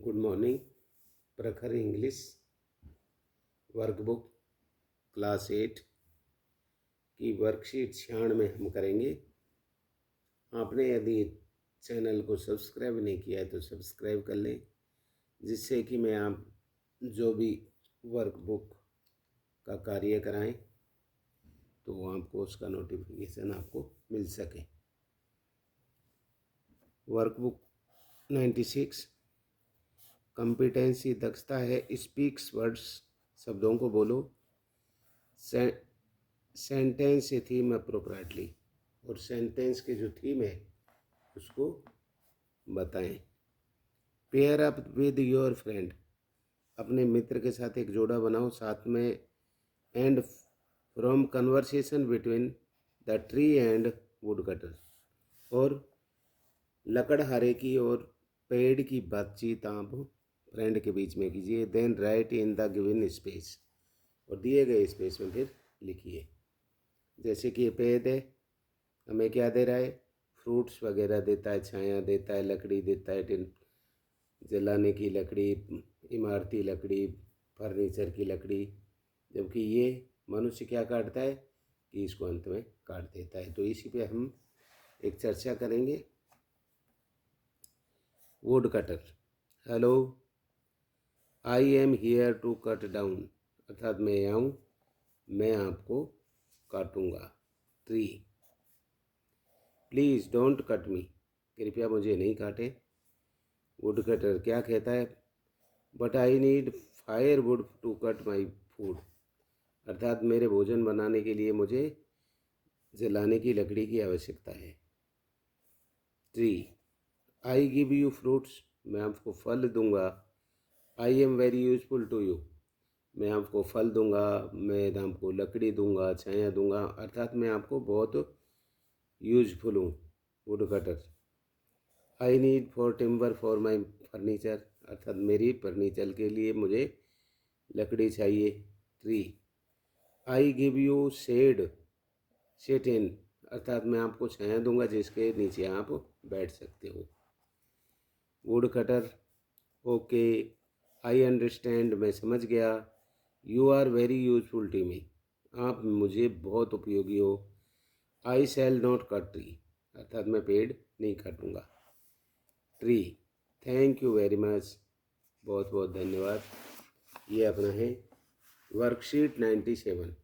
Good morning. प्रखर English workbook class 8 की worksheet 96 में हम करेंगे। आपने यदि चैनल को सब्सक्राइब नहीं किया है तो सब्सक्राइब कर लें, जिससे कि मैं आप जो भी वर्कबुक का कार्य कराएं तो आपको उसका नोटिफिकेशन आपको मिल सके। वर्कबुक 96 कॉम्पिटेंसी दक्षता है। स्पीक्स वर्ड्स, शब्दों को बोलो। सेंटेंस थीम अप्रोप्रिएटली, और सेंटेंस के जो थीम है उसको बताएं। Pair up with your friend, अपने मित्र के साथ एक जोड़ा बनाओ साथ में। And from conversation between the tree and would cutter, और लकड़हारे की और पेड़ की बातचीत आप फ्रेंड के बीच में कीजिए। Then write in the given space, और दिए गए स्पेस में फिर लिखिए। जैसे कि ये पेड़ है, हमें क्या दे रहा है? फ्रूट्स वगैरह देता है, छाया देता है, लकड़ी देता है, टिन जलाने की लकड़ी, इमारती लकड़ी, फर्नीचर की लकड़ी। जबकि ये मनुष्य क्या काटता है कि इसको अंत में काट देता है। तो इसी पे हम एक चर्चा करेंगे। Wood cutter, hello, I am here to cut down, अर्थात मैं यहाँ हूँ, मैं आपको काटूंगा। Tree, please don't cut me, कृपया मुझे नहीं काटें। वुड कटर क्या कहता है? But I need fire wood to cut my food, अर्थात मेरे भोजन बनाने के लिए मुझे जलाने की लकड़ी की आवश्यकता है। Tree, I give you fruits, मैं आपको फल दूंगा। I am very useful to you, मैं आपको फल दूंगा, मैं आपको लकड़ी दूंगा, छाया दूंगा, अर्थात मैं आपको बहुत यूजफुल हूँ। Wood cutter, I need for timber for my furniture, अर्थात मेरी फर्नीचर के लिए मुझे लकड़ी चाहिए। Tree, I give you shade sit in, अर्थात मैं आपको छाया दूंगा जिसके नीचे आप बैठ सकते हो। Wood cutter, okay, I understand, मैं समझ गया। You are very useful to me, आप मुझे बहुत उपयोगी हो। I shall not cut tree, अर्थात मैं पेड़ नहीं काटूंगा। Tree, thank you very much, बहुत बहुत धन्यवाद। ये अपना है वर्कशीट 97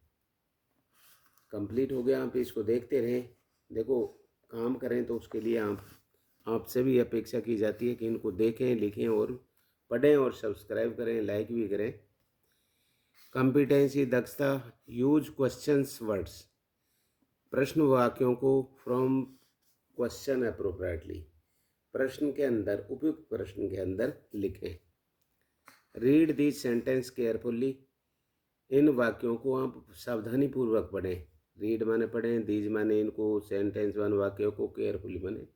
कंप्लीट हो गया। आप इसको देखते रहें। देखो, काम करें तो उसके लिए आपसे भी अपेक्षा की जाती है कि इनको देखें, लिखें और पढ़ें, और सब्सक्राइब करें, लाइक भी करें। कॉम्पिटेंसी दक्षता, यूज क्वेश्चंस वर्ड्स, प्रश्न वाक्यों को फ्रॉम क्वेश्चन अप्रोप्रिएटली, प्रश्न के अंदर, उपयुक्त प्रश्न के अंदर लिखें। रीड दिस सेंटेंस केयरफुल्ली, इन वाक्यों को आप सावधानी पूर्वक पढ़ें। रीड माने पढ़ें, दीज माने इनको, सेंटेंस वन वाक्यों को, केयरफुली माने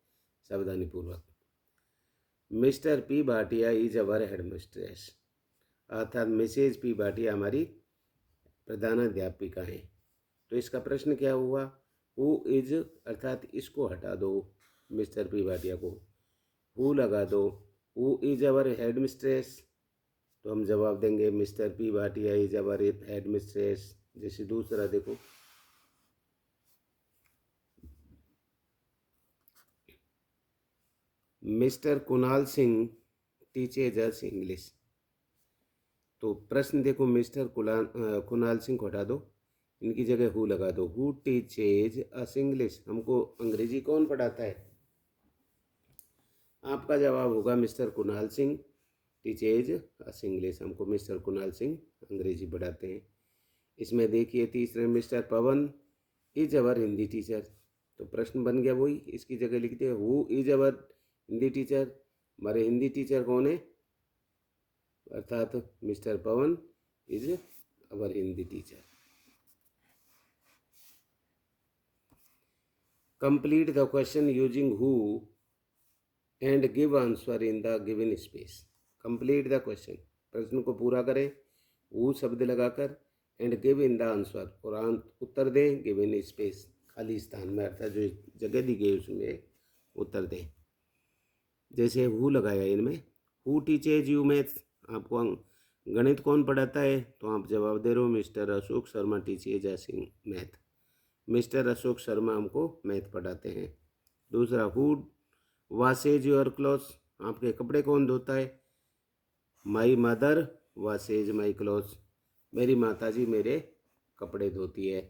सावधानी पूर्वक। Mister P Bhatia is our head mistress, अर्थात मिसेज पी भाटिया हमारी प्रधानाध्यापिका हैं। तो इसका प्रश्न क्या हुआ? हु इज, अर्थात इसको हटा दो, मिस्टर पी भाटिया को, हु लगा दो। Who is our head mistress, तो हम जवाब देंगे mister P Bhatia is our head mistress. जैसे दूसरा देखो, मिस्टर कुणाल सिंह टीचेज अस इंग्लिश, तो प्रश्न देखो, मिस्टर कुणाल सिंह को हटा दो, इनकी जगह हु लगा दो। हु टीचेज अस इंग्लिश, हमको अंग्रेजी कौन पढ़ाता है? आपका जवाब होगा मिस्टर कुणाल सिंह टीचेज अस इंग्लिश, हमको मिस्टर कुणाल सिंह अंग्रेजी पढ़ाते हैं। इसमें देखिए तीसरे, mister Pawan is our Hindi teacher, तो प्रश्न बन गया वही, इसकी जगह लिखते हैं who is our Hindi teacher, हमारे हिंदी टीचर कौन है? अर्थात mister Pawan is our Hindi teacher. Complete the question using who and give answer in the given space. Complete the question, प्रश्न को पूरा करें हु शब्द लगाकर, and give in the answer, और उत्तर दें गिवन स्पेस, खाली स्थान में, अर्थात जो जगह दी गई उसमें उत्तर दें। जैसे हु लगाया इनमें, हु टीचेज यू मैथ, आपको गणित कौन पढ़ाता है, तो आप जवाब दे रहे हो मिस्टर अशोक शर्मा टीचेज अस मैथ, मिस्टर अशोक शर्मा हमको मैथ पढ़ाते हैं। दूसरा, हु वॉशेज योर क्लॉथ्स, आपके कपड़े कौन धोता है, my mother washes my clothes, मेरी माताजी मेरे कपड़े धोती है।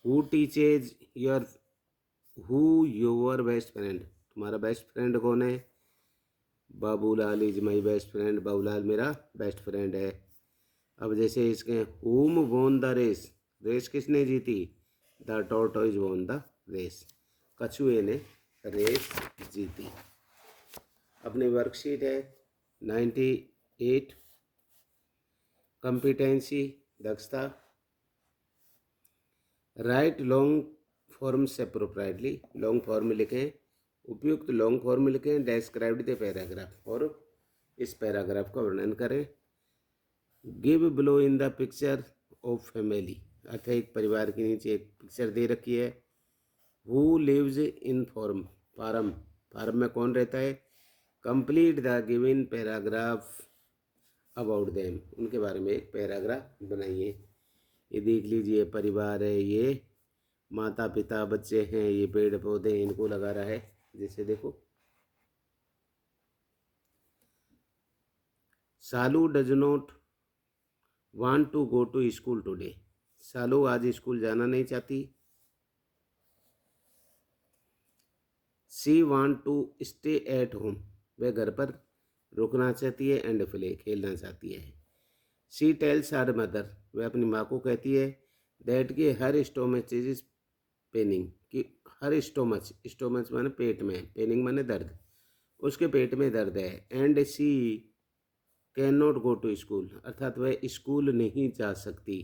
Who teaches your, who your best friend, तुम्हारा बेस्ट फ्रेंड कौन है, Babulal is my best friend, Babulal मेरा बेस्ट फ्रेंड है। अब जैसे इसके हुम वोन द रेस, रेस किसने जीती, the tortoise won the race, कछुए ने रेस जीती। अपनी वर्कशीट है 98, कॉम्पिटेंसी दक्षता, right long forms appropriately, long form लिखें, उपयुक्त लॉन्ग फॉर्म लिखें, डेस्क्राइब्ड द पैराग्राफ, और इस पैराग्राफ का वर्णन करें। Give below in the picture of family, अर्थात एक परिवार के नीचे एक पिक्चर दे रखी है। Who lives in farm, farm, farm में कौन रहता है। Complete the given paragraph about them, उनके बारे में एक पैराग्राफ बनाइए। ये देख लीजिए, परिवार है, ये माता पिता बच्चे हैं, ये पेड़ पौधे इनको लगा रहा है। जैसे देखो, Salu does not want to go to school today, Salu आज स्कूल जाना नहीं चाहती। She want to stay at home, वह घर पर रुकना चाहती है, एंड प्ले, खेलना चाहती है। सी टेल्स हर मदर, वह अपनी माँ को कहती है, दैट कि हर स्टोमच इज पेनिंग, कि हर स्टोमच, स्टोमच माने पेट में, पेनिंग माने दर्द, उसके पेट में दर्द है। And she can not go to school, अर्थात वह स्कूल नहीं जा सकती।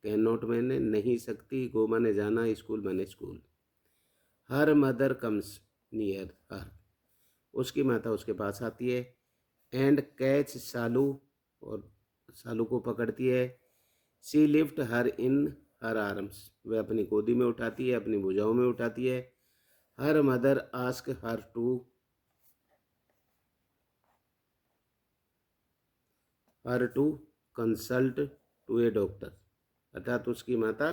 कैन नॉट मैंने नहीं सकती, गो माने जाना, स्कूल माने school. Her mother comes near her, उसकी माता उसके पास आती है। एंड कैच सालू, और सालू को पकड़ती है। सी लिफ्ट हर इन हर आर्म्स, वह अपनी गोदी में उठाती है, अपनी भुजाओं में उठाती है। Her mother ask her to consult to a doctor, अर्थात उसकी माता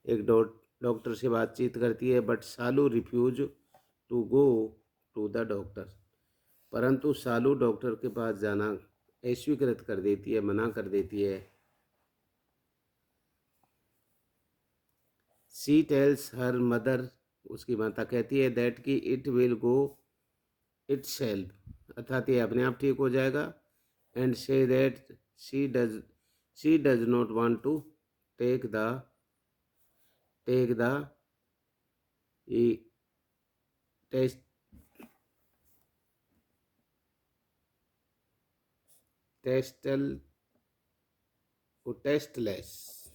एक डॉक्टर से बातचीत करती है। But Salu refuse to go to the doctor, परंतु सालू डॉक्टर के पास जाना अस्वीकृत कर देती है, मना कर देती है। सी टेल्स हर मदर, उसकी माता कहती है, दैट कि इट विल गो इटसेल्फ, अर्थात ये अपने आप ठीक हो जाएगा। And so that she does not want to take the taste tasteless,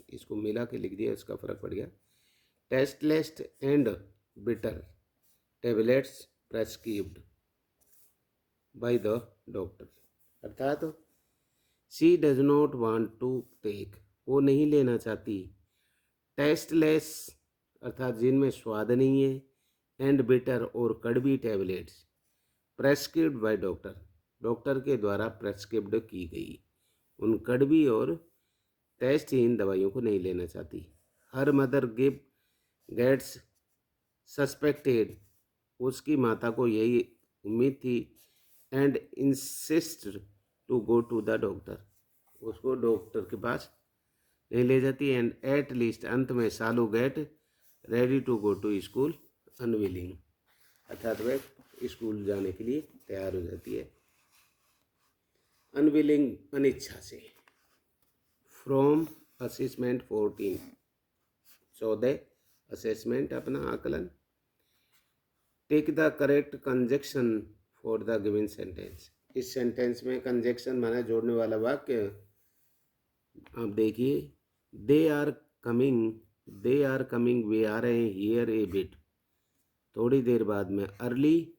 इसको मिला के लिख दिया, इसका फर्क पड़ गया। Tasteless and bitter tablets prescribed by the doctor, अर्थात she does not want to take, वो नहीं लेना चाहती। टेस्टलेस अर्थात जिनमें स्वाद नहीं है, एंड बिटर और कड़वी tablets prescribed by doctor, doctor के द्वारा प्रेस्क्राइब्ड की गई उन कड़वी और टेस्टहीन दवाइयों को नहीं लेना चाहती। हर मदर गेट्स सस्पेक्टेड, उसकी माता को यही उम्मीद थी। And insist to go to the doctor, उसको डॉक्टर के पास नहीं ले जाती। एंड एट लीस्ट, अंत में Salu get ready to go to school unwilling, अर्थात वह स्कूल जाने के लिए तैयार हो जाती है, अनविलिंग अनिच्छा से। फ्रॉम असेसमेंट 14 असेसमेंट अपना आकलन। Take the correct conjunction for the given sentence, इस सेंटेंस में कंजक्शन माना जोड़ने वाला वाक्य आप देखिए। दे आर कमिंग, वे आ रहे हैं, हियर ए बिट, थोड़ी देर बाद में। अर्ली,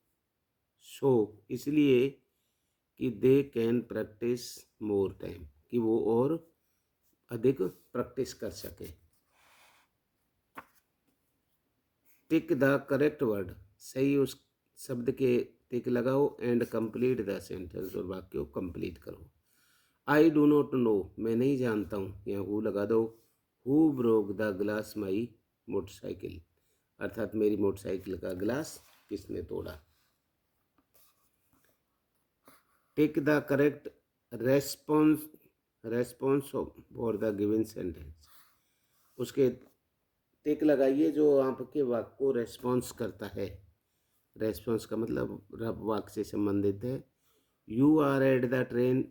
सो इसलिए कि they can practice more time, कि वो और अधिक प्रैक्टिस कर सके। टिक द करेक्ट वर्ड, सही उस शब्द के टिक लगाओ एंड कंप्लीट द सेंटेंस, और वाक्य को कंप्लीट करो। आई डू नॉट नो, मैं नहीं जानता हूँ, यहाँ हु लगा दो। Who broke the glass my motorcycle, अर्थात मेरी मोटरसाइकिल का ग्लास किसने तोड़ा। Take the correct response for the given sentence, उसके टिक लगाइए जो आपके वाक्य को रेस्पॉन्स करता है। रेस्पॉन्स का मतलब वाक्य से संबंधित है। You are at the train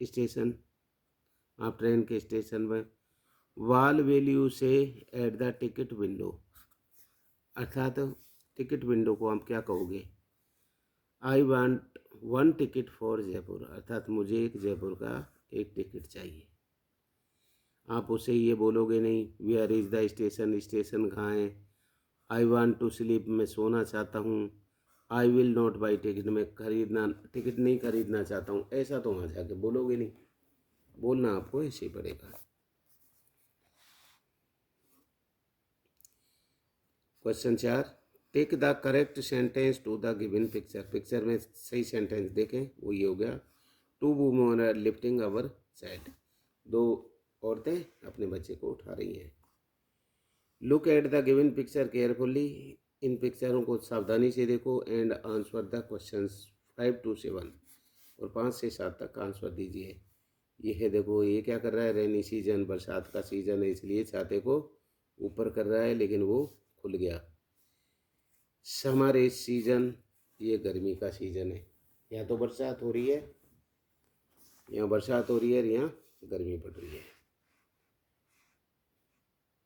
station, आप ट्रेन के स्टेशन में। What will you say at the ticket window, अर्थात टिकट विंडो को आप क्या कहोगे। I want one ticket for Jaipur, अर्थात मुझे एक जयपुर का एक टिकट चाहिए। आप उसे ये बोलोगे नहीं where is the station, station कहाँ है। आई वांट टू स्लीप, मैं सोना चाहता हूँ। I will not by ticket, मैं टिकट नहीं खरीदना चाहता हूँ, ऐसा तो वहाँ जाके बोलोगे नहीं। बोलना आपको ऐसे ही पड़ेगा। Question 4, take the correct sentence to the given picture, picture में सही सेंटेंस देखें, वो ये हो गया। Two women are lifting our child, दो औरतें अपने बच्चे को उठा रही हैं। Look at the given picture carefully, इन पिक्चरों को सावधानी से देखो and answer the questions 5 to 7, और 5 से 7 तक आंसर दीजिए। ये है, देखो ये क्या कर रहा है, रेनी सीजन, बरसात का सीजन है, इसलिए छाते को ऊपर कर रहा है लेकिन वो खुल गया। समर इज सीजन, ये गर्मी का सीजन है। यहाँ तो बरसात हो रही है, यहाँ बरसात हो रही है, यहाँ गर्मी पड़ रही है।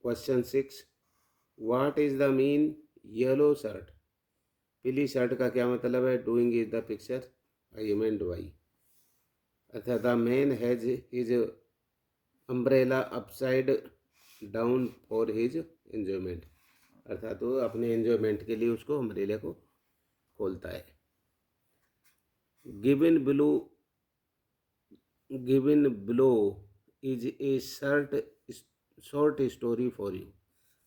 Question 6, what is the mean yellow shirt, पीली शर्ट का क्या मतलब है। Doing is the picture, I am why, अर्थात the man has his umbrella upside down for his enjoyment, अर्थात वो अपने एंजॉयमेंट के लिए उसको अम्ब्रेला को खोलता है। Given below is a short story for you,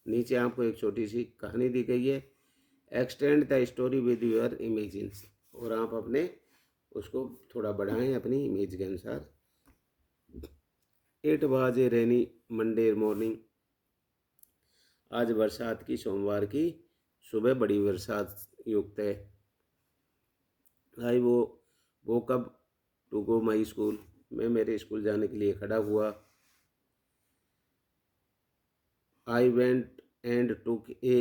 नीचे आपको एक छोटी सी कहानी दी गई है। Extend the story with your imagines, और आप अपने उसको थोड़ा बढ़ाएं अपनी इमेज के अनुसार। It was a rainy Monday morning, आज बरसात की सोमवार की सुबह बड़ी बरसात युक्त है। आई वो कब टू गो माई स्कूल, मैं मेरे स्कूल जाने के लिए खड़ा हुआ। I went and took a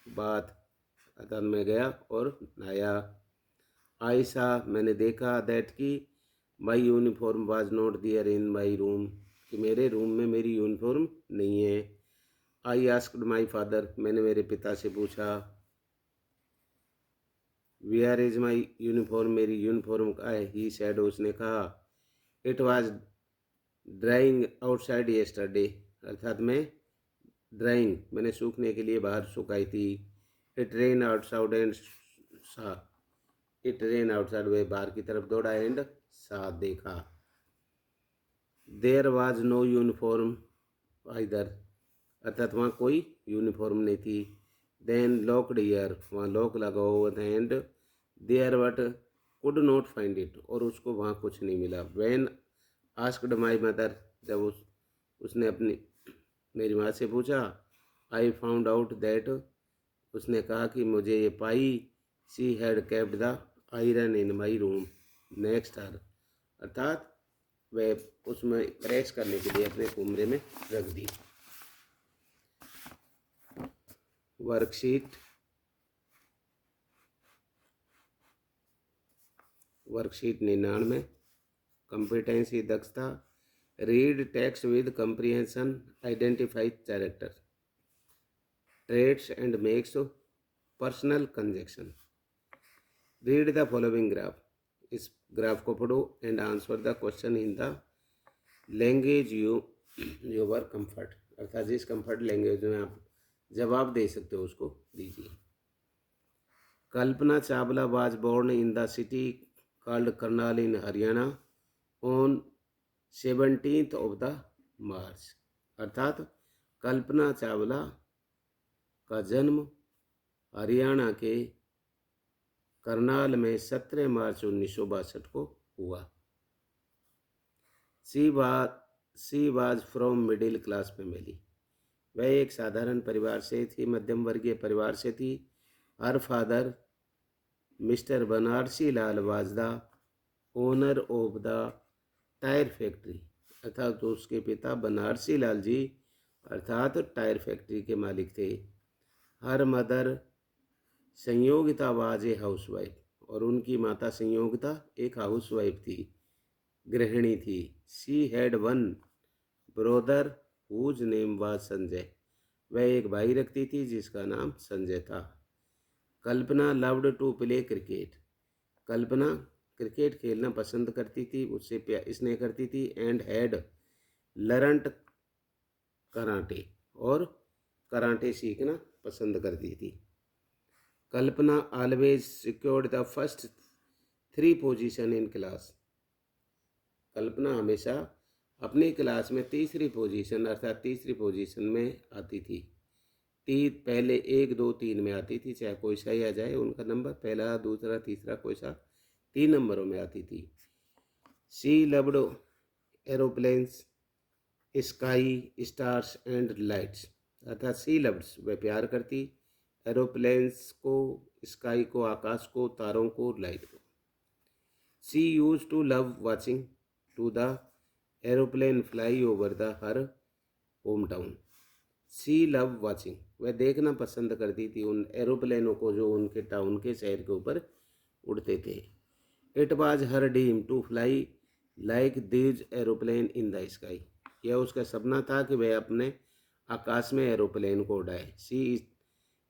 bath, अर्थात मैं गया और नहाया। आई सा, मैंने देखा, दैट की my uniform was not there in my room, कि मेरे रूम में मेरी यूनिफॉर्म नहीं है। आई आस्क्ड माई फादर, मैंने मेरे पिता से पूछा। वेयर इज माई यूनिफॉर्म, मेरी यूनिफॉर्म का है। ही सेड, उसने कहा। It was drying outside yesterday, अर्थात मैंने सूखने के लिए बाहर सुखाई थी। It rain outside and saw, it rain outside, वे बाहर की तरफ दौड़ा एंड सा, देखा। There was no uniform either, अर्थात वहाँ कोई यूनिफॉर्म नहीं थी। देन लॉक्ड ईयर, वहाँ लॉक लगा हुआ था। And there but could not find it, और उसको वहाँ कुछ नहीं मिला। वैन आस्क्ड माई मदर, जब उसने अपनी मेरी माँ से पूछा। आई फाउंड आउट दैट, उसने कहा कि मुझे ये पाई। She had kept the iron in my room next her, अर्थात वह उसमें प्रेस करने के लिए अपने कमरे में रख दी। वर्कशीट 99, कॉम्पिटेंसी दक्षता। Read text with comprehension, identify character traits and makes personal conjunction. Read the following graph, इस ग्राफ को पढ़ो and answer the question in the language your comfort, अर्थात जिस कंफर्ट लैंग्वेज में आप जवाब दे सकते हो उसको दीजिए। Kalpana Chawla was born in the city called Karnal in Haryana on 17th of the March, अर्थात कल्पना चावला का जन्म हरियाणा के करनाल में 17 मार्च 1962 को हुआ। She was from middle class family. वह एक साधारण परिवार से थी, मध्यम वर्गीय परिवार से थी। Her father mister Banarasi Lal was the owner of the tyre factory, अर्थात तो उसके पिता बनारसी लाल जी अर्थात टायर फैक्ट्री के मालिक थे। Her mother Sanyogita was a house wife, और उनकी माता संयोगिता एक हाउस वाइफ थी, गृहिणी थी। She had one brother whose name was Sanjay. वह एक भाई रखती थी जिसका नाम संजय था। Kalpana loved to play cricket. Kalpana cricket खेलना पसंद करती थी, उससे स्नेह करती थी। एंड हैड लर्नड कराटे, और कराटे सीखना पसंद करती थी। Kalpana always secured the first 3 position in class. Kalpana हमेशा अपनी क्लास में तीसरी पोजीशन अर्थात तीसरी पोजीशन में आती थी। पहले 1 2 3 में आती थी, चाहे कोई सा ही आ जाए उनका नंबर, पहला दूसरा तीसरा कोई सा 3 नंबरों में आती थी। She loved aeroplanes, sky, stars and lights, अर्थात सी लव्ड्स वह प्यार करती, एरोप्लेन्स को, स्काई को आकाश को, तारों को, लाइट को। She use to love watching to the aeroplane fly over the her home town. She love watching वह देखना पसंद करती थी उन एरोप्लेनों को जो उनके टाउन के शहर के ऊपर उड़ते थे। It was her dream to fly like these aeroplane in the sky. यह उसका सपना था कि वह अपने आकाश में एरोप्लेन को उड़ाए। सी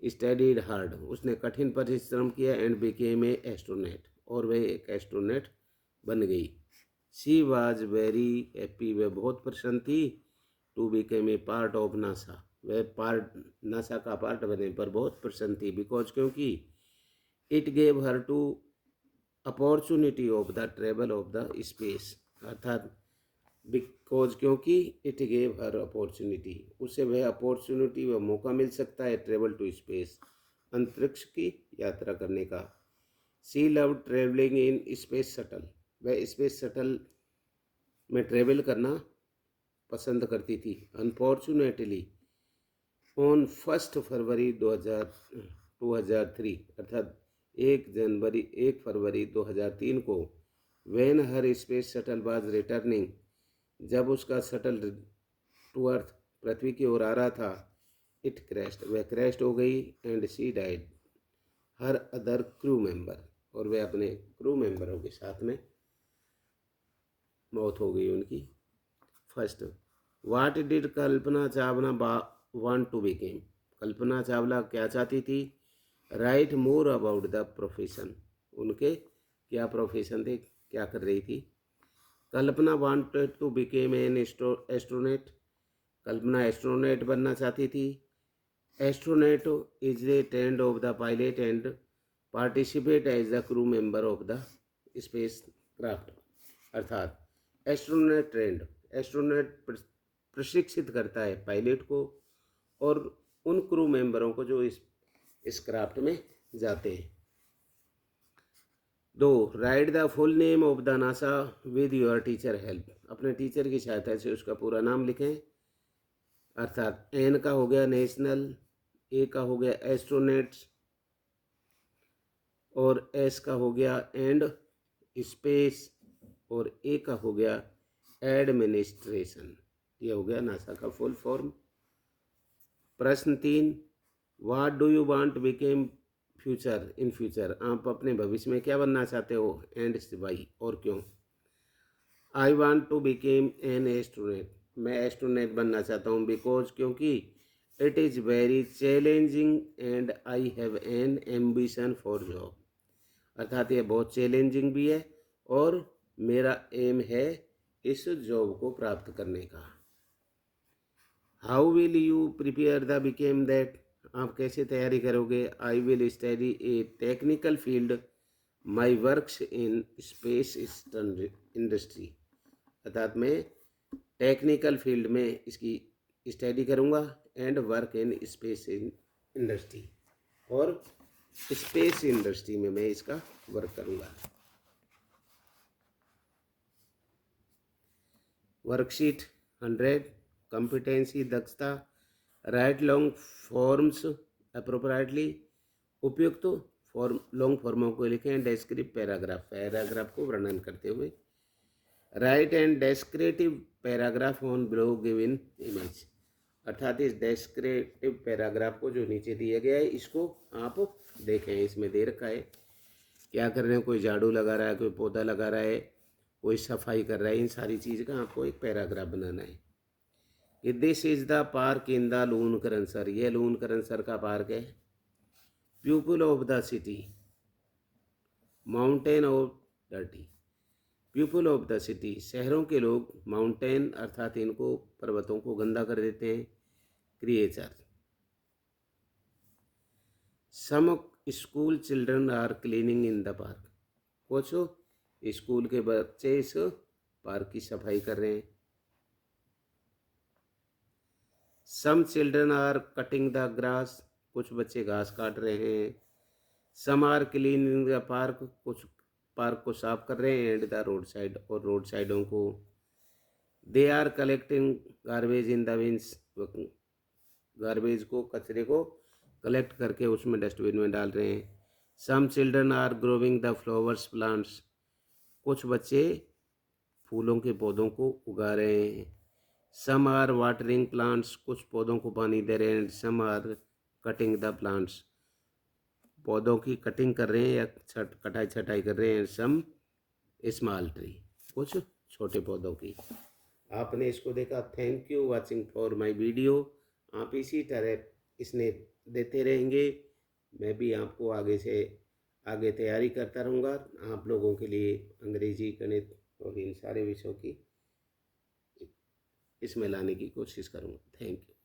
स्टडीड हार्ड, उसने कठिन परिश्रम किया। एंड बिकेम ए एस्ट्रोनॉट, और वह एक एस्ट्रोनॉट बन गई। शी वाज वेरी हैप्पी, वह बहुत प्रसन्न थी। To became a part of NASA, वह नासा का पार्ट बने पर बहुत प्रसन्न थी। बिकॉज क्योंकि it gave her to opportunity of the travel of the space, अर्थात बिकॉज क्योंकि इट गेव हर अपॉर्चुनिटी, उसे वह अपॉर्चुनिटी व मौका मिल सकता है ट्रेवल टू स्पेस, अंतरिक्ष की यात्रा करने का। She love travelling in space shuttle, वह स्पेस शटल में ट्रेवल करना पसंद करती थी। अनफॉर्चुनेटली ऑन 1 फरवरी 2003, अर्थात 1 फरवरी 2003 को, when her space shuttle was returning, जब उसका शटल टू अर्थ पृथ्वी की ओर आ रहा था, इट क्रैश्ड, वह क्रैश्ड हो गई। And she died her other crew member, और वह अपने क्रू मेंबरों के साथ में मौत हो गई उनकी। First, what did Kalpana Chawla want to become. Kalpana Chawla क्या चाहती थी। Write more about the profession, उनके क्या प्रोफेशन थे, क्या कर रही थी। Kalpana wanted to became an astronaut, Kalpana astronaut बनना चाहती थी। Astronaut is the trained of the pilot and participate as the crew member of the spacecraft, अर्थात एस्ट्रोनॉट ट्रेंड, एस्ट्रोनॉट प्रशिक्षित करता है पायलट को और उन क्रू मेंबरों को जो इस क्राफ्ट में जाते हैं। 2, right the full name of the NASA with your teacher help, अपने टीचर की सहायता से उसका पूरा नाम लिखें, अर्थात एन का हो गया नेशनल, ए का हो गया एस्ट्रोनॉट्स, और एस का हो गया एंड स्पेस, और ए का हो गया एडमिनिस्ट्रेशन। ये हो गया नासा का फुल फॉर्म। प्रश्न 3, what do you want became future in future, आप अपने भविष्य में क्या बनना चाहते हो। एंड वाई, और क्यों। I want to became an astronaut, मैं एस्ट्रोनॉट बनना चाहता हूँ। बिकॉज क्योंकि it is very challenging and I have an ambition for job, अर्थात ये बहुत चैलेंजिंग भी है और मेरा एम है इस जॉब को प्राप्त करने का। How will you prepare the became that, आप कैसे तैयारी करोगे। I will study A technical field, my works in space industry, अर्थात मैं टेक्निकल फील्ड में इसकी स्टडी करूँगा। And work in space industry, और स्पेस इंडस्ट्री में मैं इसका वर्क करूँगा। वर्कशीट 100 कॉम्पिटेंसी दक्षता राइट लॉन्ग फॉर्म्स अप्रोप्रिएटली उपयुक्त फॉर्म लॉन्ग फॉर्मों को लिखें। डेस्क्रिप्टिव पैराग्राफ को वर्णन करते हुए right and descriptive paragraph on below given image, अर्थात इस डेस्क्रिप्टिव पैराग्राफ को जो नीचे दिया गया है इसको आप देखें। इसमें दे रखा है क्या कर रहे हैं, कोई झाड़ू लगा रहा है, कोई पौधा लगा रहा है, कोई सफाई कर रहा है, इन सारी चीज़ का आपको एक पैराग्राफ बनाना है। This is the park in the Lunkaransar, यह लूनकरनसर का पार्क है। People of the city mountain of dirty, people of the city शहरों के लोग, माउंटेन अर्थात इनको पर्वतों को गंदा कर देते हैं। Creature some school children are cleaning in the park, कुछ स्कूल के बच्चे इस पार्क की सफाई कर रहे हैं। Some children are cutting the grass, कुछ बच्चे घास काट रहे हैं। Some are cleaning the park, कुछ पार्क को साफ कर रहे हैं। एंड द रोड साइड, और रोड साइडों को। They are collecting garbage in the bins, garbage को, कचरे को कलेक्ट करके उसमें डस्टबिन में डाल रहे हैं। Some children are growing the flowers plants, कुछ बच्चे फूलों के पौधों को उगा रहे हैं। सम आर वाटरिंग प्लांट्स, कुछ पौधों को पानी दे रहे हैं। Some are cutting the plants, पौधों की कटिंग कर रहे हैं या कटाई छटाई कर रहे हैं। सम स्मॉल ट्री, कुछ छोटे पौधों की। आपने इसको देखा, thank you watching for my video. आप इसी तरह इसने देते रहेंगे, मैं भी आपको आगे से आगे तैयारी करता रहूँगा। आप लोगों के लिए अंग्रेजी, गणित और इन सारे विषयों की इसमें लाने की कोशिश करूँगा। Thank you.